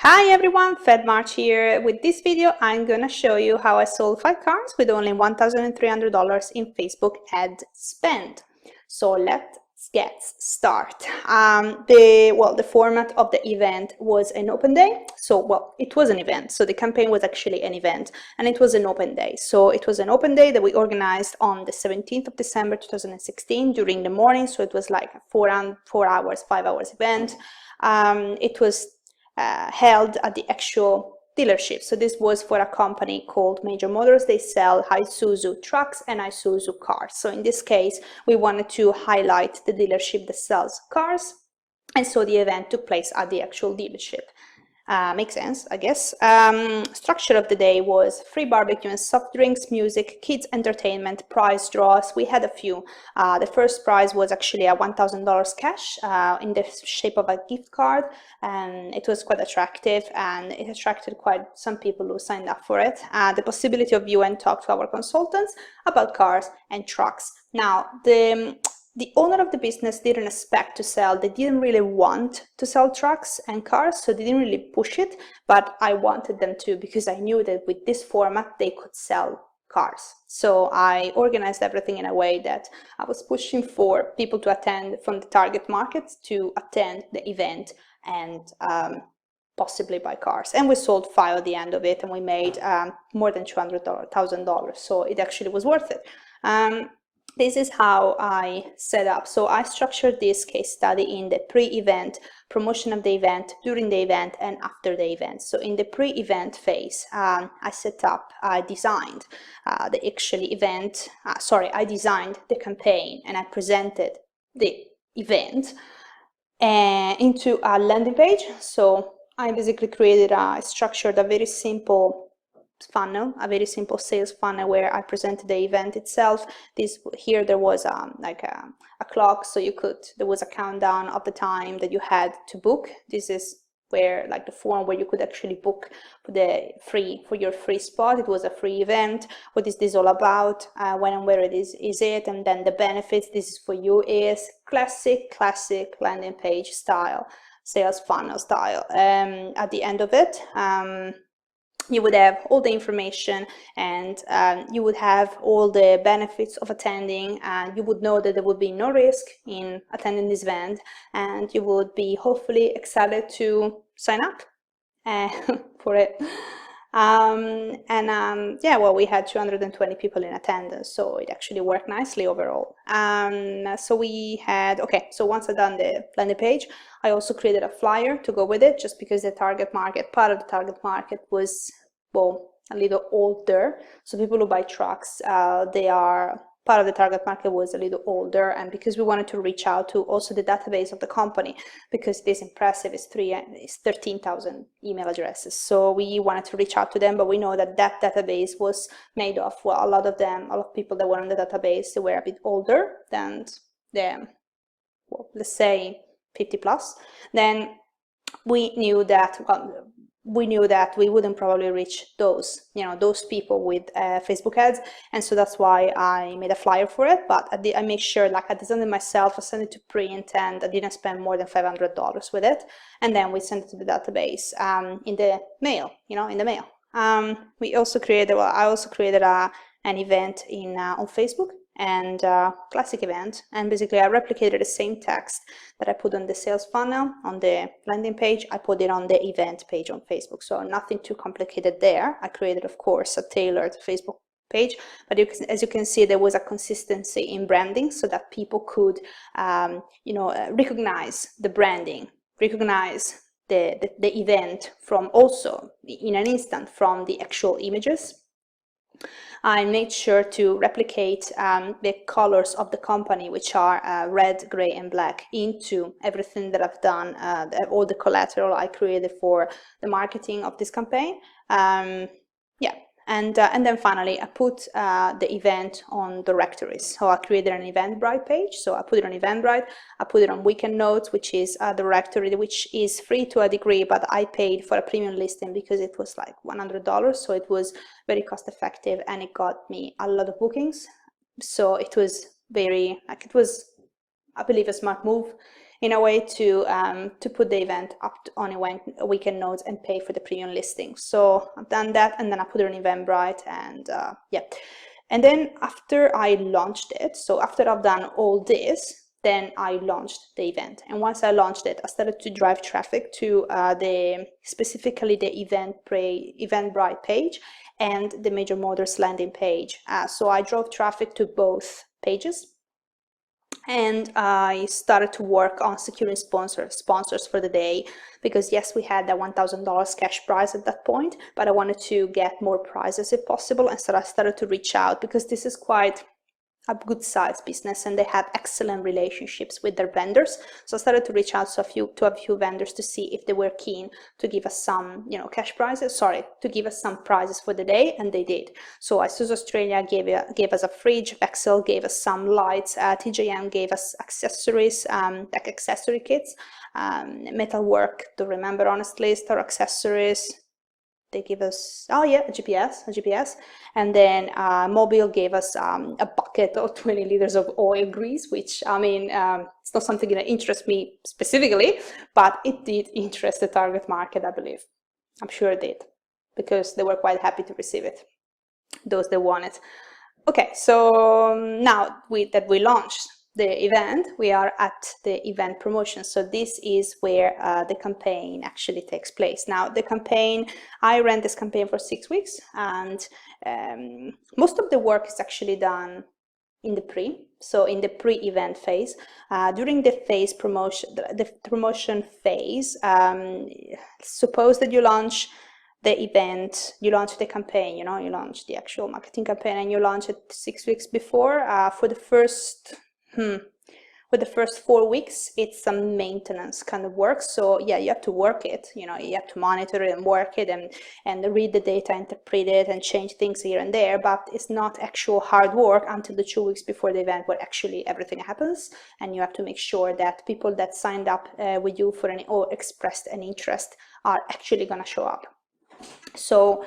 Hi everyone, FedMarch here. With this video, I'm gonna show you how I sold 5 cars with only $1,300 in Facebook ad spend. So let's get started. The format of the event was an open day. It was an event. So the campaign was actually an event and it was an open day. So it was an open day that we organized on the 17th of December 2016 during the morning. So it was like a 5 hours event. It was held at the actual dealership. So this was for a company called Major Motors. They sell Isuzu trucks and Isuzu cars. So in this case, we wanted to highlight the dealership that sells cars. And so the event took place at the actual dealership. Makes sense, I guess. Structure of the day was free barbecue and soft drinks, music, kids entertainment, prize draws. We had a few. The first prize was actually a $1,000 cash in the shape of a gift card, and it was quite attractive, and it attracted quite some people who signed up for it. The possibility of view and talk to our consultants about cars and trucks. Now, the owner of the business didn't expect to sell. They didn't really want to sell trucks and cars, so they didn't really push it, but I wanted them to because I knew that with this format they could sell cars. So I organized everything in a way that I was pushing for people to attend from the target market to attend the event and possibly buy cars. And we sold 5 at the end of it, and we made more than $200,000, so it actually was worth it. This is how I set up. So I structured this case study in the pre-event, promotion of the event, during the event, and after the event. So in the pre-event phase, I designed the actual event, I designed the campaign and I presented the event into a landing page. So I basically structured a very simple funnel, a very simple sales funnel where I presented the event itself. Here there was like a clock, so there was a countdown of the time that you had to book. This is where like the form where you could actually book for your free spot. It was a free event. What is this all about? When and where it is it? And then the benefits. This is for you is classic landing page style, sales funnel style. At the end of it, you would have all the information, and you would have all the benefits of attending, and you would know that there would be no risk in attending this event, and you would be hopefully excited to sign up for it. We had 220 people in attendance, so it actually worked nicely overall. So once I'd done the landing page, I also created a flyer to go with it, just because part of the target market was, a little older. So people who buy trucks, part of the target market was a little older, and because we wanted to reach out to also the database of the company, because it is impressive, it's 13,000 email addresses. So we wanted to reach out to them, but we know that database was made of, a lot of people that were on the database, they were a bit older than let's say 50 plus. Then we knew that we wouldn't probably reach those people with Facebook ads, and so that's why I made a flyer for it. But I make sure, like, I designed it myself, I sent it to print, and I didn't spend more than $500 with it. And then we sent it to the database in the mail. I also created an event on Facebook, and classic event, and basically I replicated the same text that I put on the sales funnel on the landing page. I put it on the event page on Facebook, so nothing too complicated there. I created, of course, a tailored Facebook page, but as you can see, there was a consistency in branding, so that people could recognize the branding, recognize the event from also in an instant from the actual images. I made sure to replicate the colors of the company, which are red, gray, and black, into everything that I've done, all the collateral I created for the marketing of this campaign. And then finally, I put the event on directories. So I created an Eventbrite page. So I put it on Eventbrite. I put it on Weekend Notes, which is a directory which is free to a degree, but I paid for a premium listing because it was like $100. So it was very cost effective, and it got me a lot of bookings. So it was I believe, a smart move in a way to put the event up on a weekend notes and pay for the premium listing. So I've done that, and then I put it on Eventbrite, and yeah. And then after I launched it, so after I've done all this, then I launched the event. And once I launched it, I started to drive traffic to specifically the Eventbrite page and the Major Motors landing page. So I drove traffic to both pages, and I started to work on securing sponsors for the day, because yes, we had that $1,000 cash prize at that point, but I wanted to get more prizes if possible, and so I started to reach out, because this is quite a good sized business and they have excellent relationships with their vendors. So I started to reach out to a few vendors to see if they were keen to give us some, cash prizes, to give us some prizes for the day, and they did. So ASUS Australia gave us a fridge, Vexel gave us some lights, TJM gave us accessories, like accessory kits, Metalwork, don't remember honestly, Star Accessories, they give us, a GPS, and then Mobile gave us a bucket of 20 liters of oil grease, which, I mean, it's not something that interests me specifically, but it did interest the target market, I believe. I'm sure it did, because they were quite happy to receive it, those that want it. Okay, so now that we launched the event, we are at the event promotion. So this is where the campaign actually takes place. Now the campaign, I ran this campaign for 6 weeks, and most of the work is actually done in the pre-event phase. During the promotion phase, suppose that you launch the event, you launch the campaign, you launch the actual marketing campaign, and you launch it 6 weeks before. For the first 4 weeks, it's some maintenance kind of work. So yeah, you have to work it, you have to monitor it and work it, and read the data, interpret it, and change things here and there, but it's not actual hard work until the 2 weeks before the event, where actually everything happens, and you have to make sure that people that signed up with you for or expressed an interest are actually going to show up. So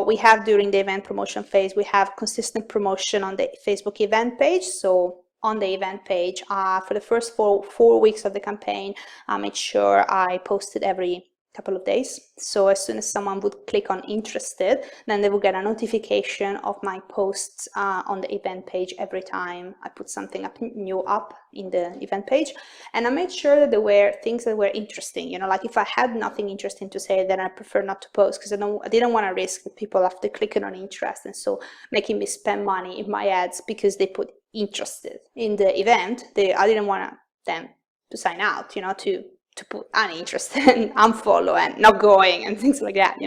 we have, during the event promotion phase, we have consistent promotion on the Facebook event page. So on the event page, for the first four weeks of the campaign, I made sure I posted every couple of days. So as soon as someone would click on interested, then they would get a notification of my posts on the event page every time I put something new up in the event page. And I made sure that there were things that were interesting, like if I had nothing interesting to say, then I prefer not to post, because I didn't want to risk people after clicking on interest, and so making me spend money in my ads because they put interested in the event. I didn't want them to sign out, to put uninterested and unfollow and not going and things like that,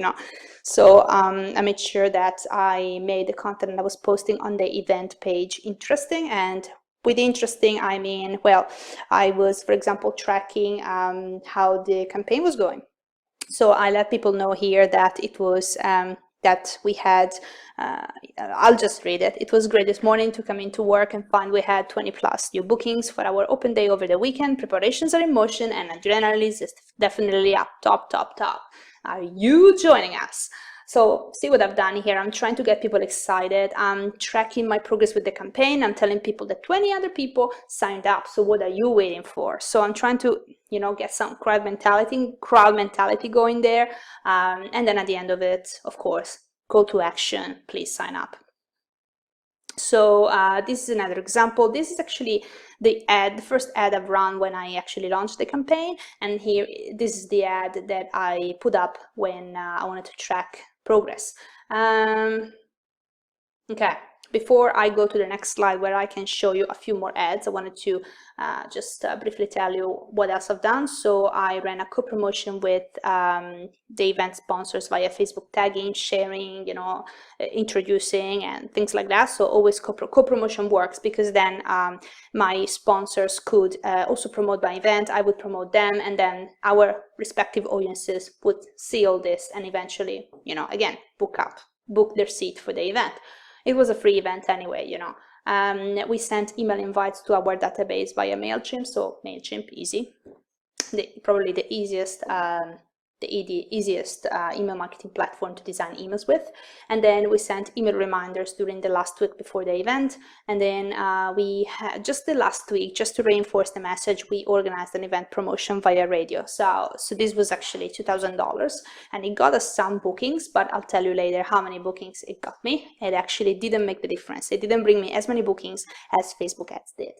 So I made sure that I made the content I was posting on the event page interesting. And with interesting, I mean, well, I was, for example, tracking how the campaign was going. So I let people know here that it was that we had, I'll just read it. It was great this morning to come into work and find we had 20 plus new bookings for our open day over the weekend. Preparations are in motion and adrenaline is definitely up, top. Are you joining us? So see what I've done here. I'm trying to get people excited. I'm tracking my progress with the campaign. I'm telling people that 20 other people signed up. So what are you waiting for? So I'm trying to, get some crowd mentality going there. And then at the end of it, of course, call to action, please sign up. So this is another example. This is actually the first ad I've run when I actually launched the campaign. And here, this is the ad that I put up when I wanted to track progress. Okay, before I go to the next slide where I can show you a few more ads, I wanted to just briefly tell you what else I've done. So I ran a co-promotion with the event sponsors via Facebook tagging, sharing, introducing and things like that. So always co-promotion works, because then my sponsors could also promote my event, I would promote them, and then our respective audiences would see all this and eventually, again, book their seat for the event. It was a free event anyway, we sent email invites to our database via MailChimp. So MailChimp, easy. Probably the easiest easiest email marketing platform to design emails with. And then we sent email reminders during the last week before the event. And then we had just the last week, just to reinforce the message, we organized an event promotion via radio. So this was actually $2,000, and it got us some bookings, but I'll tell you later how many bookings it got me. It actually didn't make the difference. It didn't bring me as many bookings as Facebook ads did.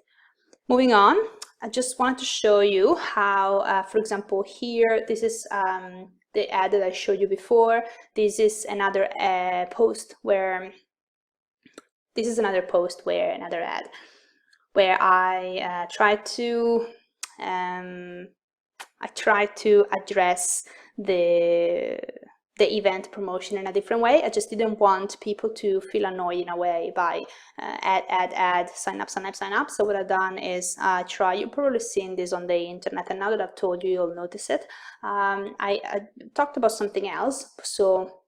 Moving on, I just wanted to show you how, for example, here, this is the ad that I showed you before. This is another post where, another ad, where I try to address the event promotion in a different way. I just didn't want people to feel annoyed in a way by add, sign up. So what I've done is you've probably seen this on the internet, and now that I've told you, you'll notice it. I talked about something else. So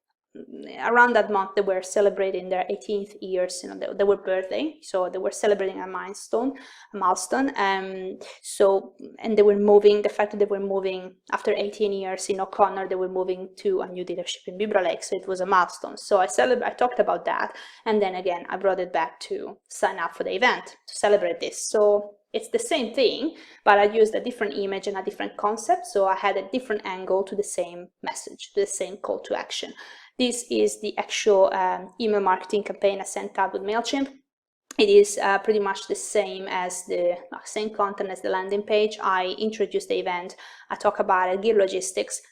around that month, they were celebrating their 18th years, they were birthday, so they were celebrating a milestone. And they were moving, the fact that they were moving after 18 years in O'Connor, they were moving to a new dealership in Bibra Lake, so it was a milestone. So I talked about that, and then again I brought it back to sign up for the event to celebrate this. So it's the same thing, but I used a different image and a different concept, so I had a different angle to the same message, to the same call to action. This is the actual email marketing campaign I sent out with MailChimp. It is pretty much the same as the same content as the landing page. I introduce the event, I talk about it, give logistics,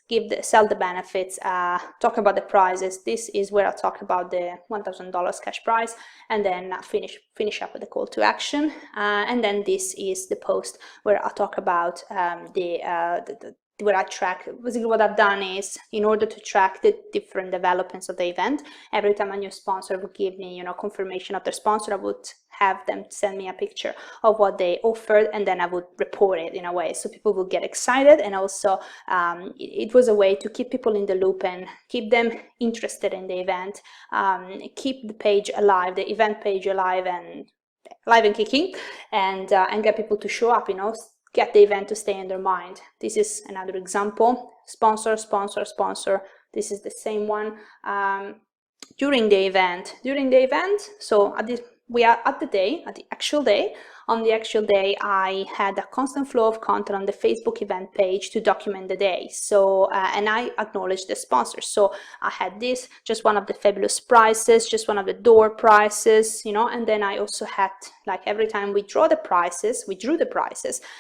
sell the benefits, talk about the prices. This is where I talk about the $1,000 cash prize, and then finish up with the call to action. And then this is the post where I talk about where I track. Basically what I've done is, in order to track the different developments of the event, every time a new sponsor would give me, confirmation of their sponsor, I would have them send me a picture of what they offered, and then I would report it in a way so people would get excited. And also it was a way to keep people in the loop and keep them interested in the event, keep the page alive, the event page alive and kicking, and get people to show up, get the event to stay in their mind. This is another example. Sponsor. This is the same one. During the event, so we are at the actual day. On the actual day, I had a constant flow of content on the Facebook event page to document the day. So, and I acknowledged the sponsors. So I had this, just one of the fabulous prices, just one of the door prices, and then I also had, like, every time we drew the prices,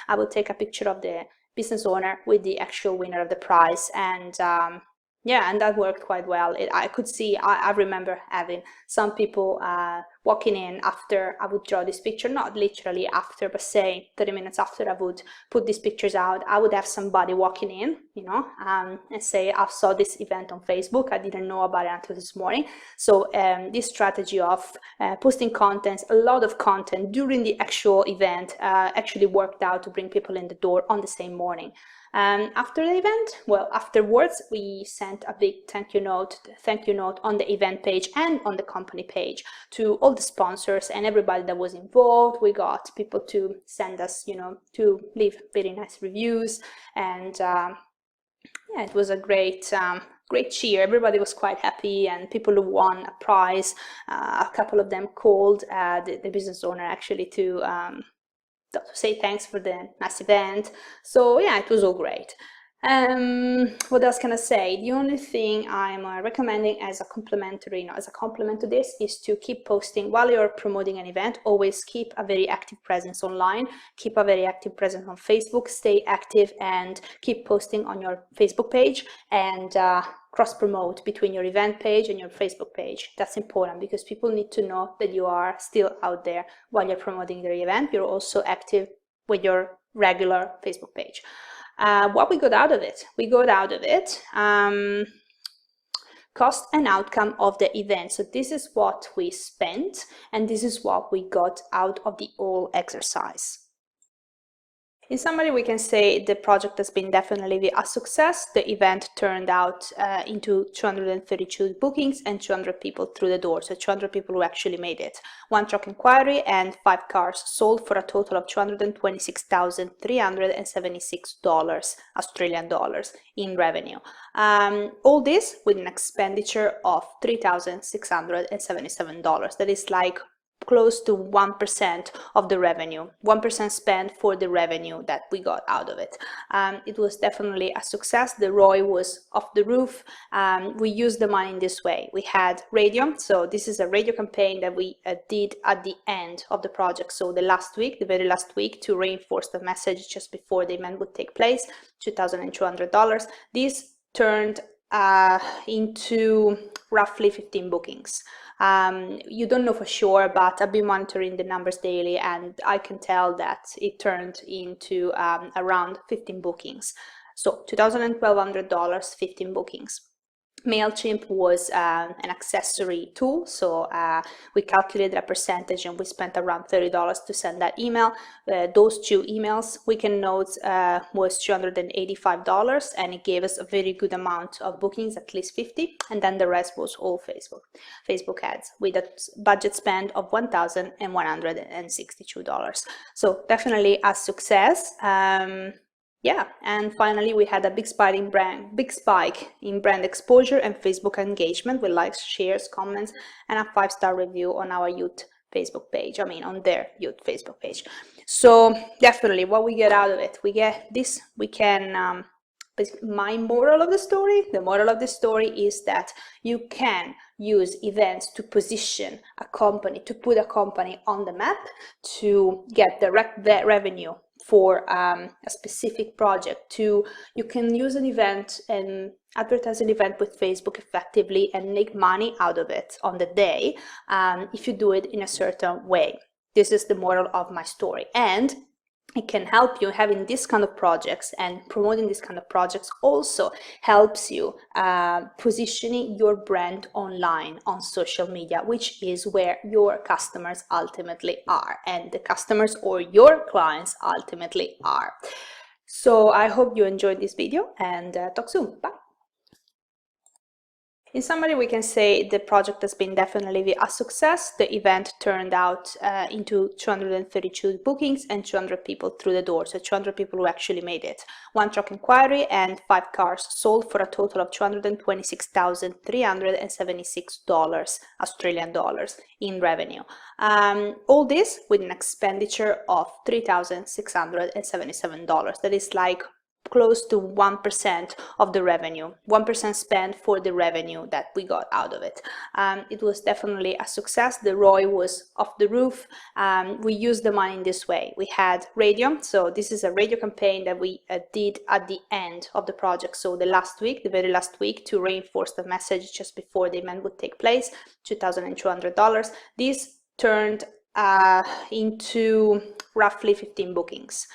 I would take a picture of the business owner with the actual winner of the prize. And yeah, and that worked quite well. I could see, I remember having some people walking in after I would draw this picture, not literally after, but say 30 minutes after I would put these pictures out, I would have somebody walking in, and say, I saw this event on Facebook, I didn't know about it until this morning. So this strategy of posting content, a lot of content during the actual event actually worked out to bring people in the door on the same morning. After the event, afterwards, we sent a big thank you note on the event page and on the company page to all the sponsors and everybody that was involved. We got people to send us, to leave very nice reviews, and yeah, it was a great cheer. Everybody was quite happy, and people who won a prize, a couple of them called the business owner actually to say thanks for the nice event. So yeah, it was all great. What else can I say? The only thing I'm recommending as a complimentary, as a complement to this, is to keep posting while you're promoting an event. Always keep a very active presence online, keep a very active presence on Facebook, stay active and keep posting on your Facebook page, and cross-promote between your event page and your Facebook page. That's important because people need to know that you are still out there while you're promoting their event. You're also active with your regular Facebook page. What we got out of it? We got out of it cost and outcome of the event. So this is what we spent, and this is what we got out of the whole exercise. In summary, we can say the project has been definitely a success. The event turned out into 232 bookings and 200 people through the door, so 200 people who actually made it. 1 truck inquiry and 5 cars sold for a total of $226,376 Australian dollars in revenue. All this with an expenditure of $3,677. That is like close to 1% of the revenue, 1% spent for the revenue that we got out of it. It was definitely a success. The ROI was off the roof. We used the money in this way. We had radio, so this is a radio campaign that we did at the end of the project, so the last week, the very last week, to reinforce the message just before the event would take place. $2,200. This turned into roughly 15 bookings. You don't know for sure, but I've been monitoring the numbers daily and I can tell that it turned into around 15 bookings. So $2,1200, 15 bookings. MailChimp was an accessory tool, so we calculated a percentage and we spent around $30 to send that email. Those 2 emails, Weekend Notes, was $285, and it gave us a very good amount of bookings, at least 50, and then the rest was all Facebook ads with a budget spend of $1,162. So definitely a success. Yeah, and finally we had a big spike in brand exposure and Facebook engagement with likes, shares, comments, and a 5-star review on our youth Facebook page. On their youth Facebook page. So definitely, what we get out of it, we get this. We can. My moral of the story. The moral of the story is that you can use events to position a company, to put a company on the map, to get direct revenue for a specific project. You can use an event and advertise an event with Facebook effectively and make money out of it on the day if you do it in a certain way. This is the moral of my story, and it can help you. Having this kind of projects and promoting this kind of projects also helps you positioning your brand online on social media, which is where your customers ultimately are, and the customers or your clients ultimately are. So I hope you enjoyed this video, and talk soon. Bye. In summary, we can say the project has been definitely a success. The event turned out into 232 bookings and 200 people through the door, so 200 people who actually made it. 1 truck inquiry and 5 cars sold for a total of $226,376 Australian dollars in revenue. All this with an expenditure of $3,677. That is like close to 1% of the revenue, 1% spent for the revenue that we got out of it. It was definitely a success. The ROI was off the roof. We used the money in this way. We had radio, so this is a radio campaign that we did at the end of the project, so the last week, the very last week, to reinforce the message just before the event would take place. $2,200. This turned into roughly 15 bookings.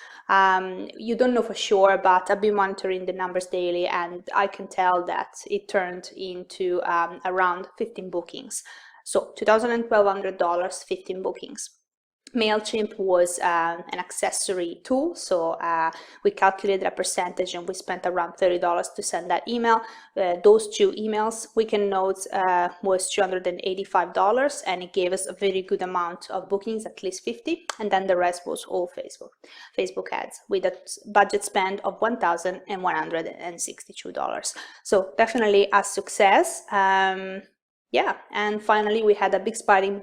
You don't know for sure, but I've been monitoring the numbers daily and I can tell that it turned into around 15 bookings. So $2,1200, 15 bookings. MailChimp was an accessory tool, so we calculated a percentage and we spent around $30 to send that email. Those 2 emails, Weekend Notes, was $285, and it gave us a very good amount of bookings, at least 50, and then the rest was all Facebook ads with a budget spend of $1,162. So definitely a success. Yeah, and finally we had a big spike in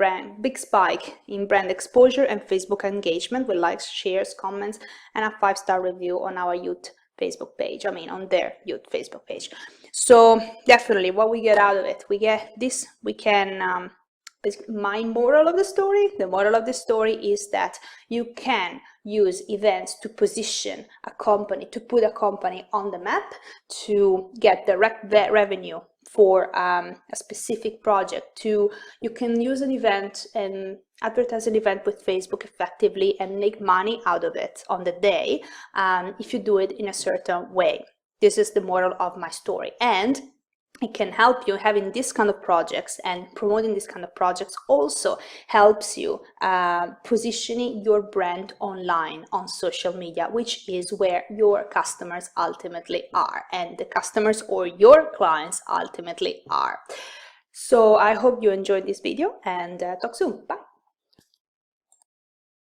brand exposure and Facebook engagement with likes, shares, comments, and a 5-star review on our youth Facebook page. On their youth Facebook page. So definitely, what we get out of it, we get this. We can. My moral of the story. The moral of the story is that you can use events to position a company, to put a company on the map, to get direct revenue for a specific project. You can use an event and advertise an event with Facebook effectively and make money out of it on the day if you do it in a certain way. This is the moral of my story, and it can help you. Having this kind of projects and promoting this kind of projects also helps you positioning your brand online on social media, which is where your customers ultimately are, and the customers or your clients ultimately are. So I hope you enjoyed this video, and talk soon. Bye.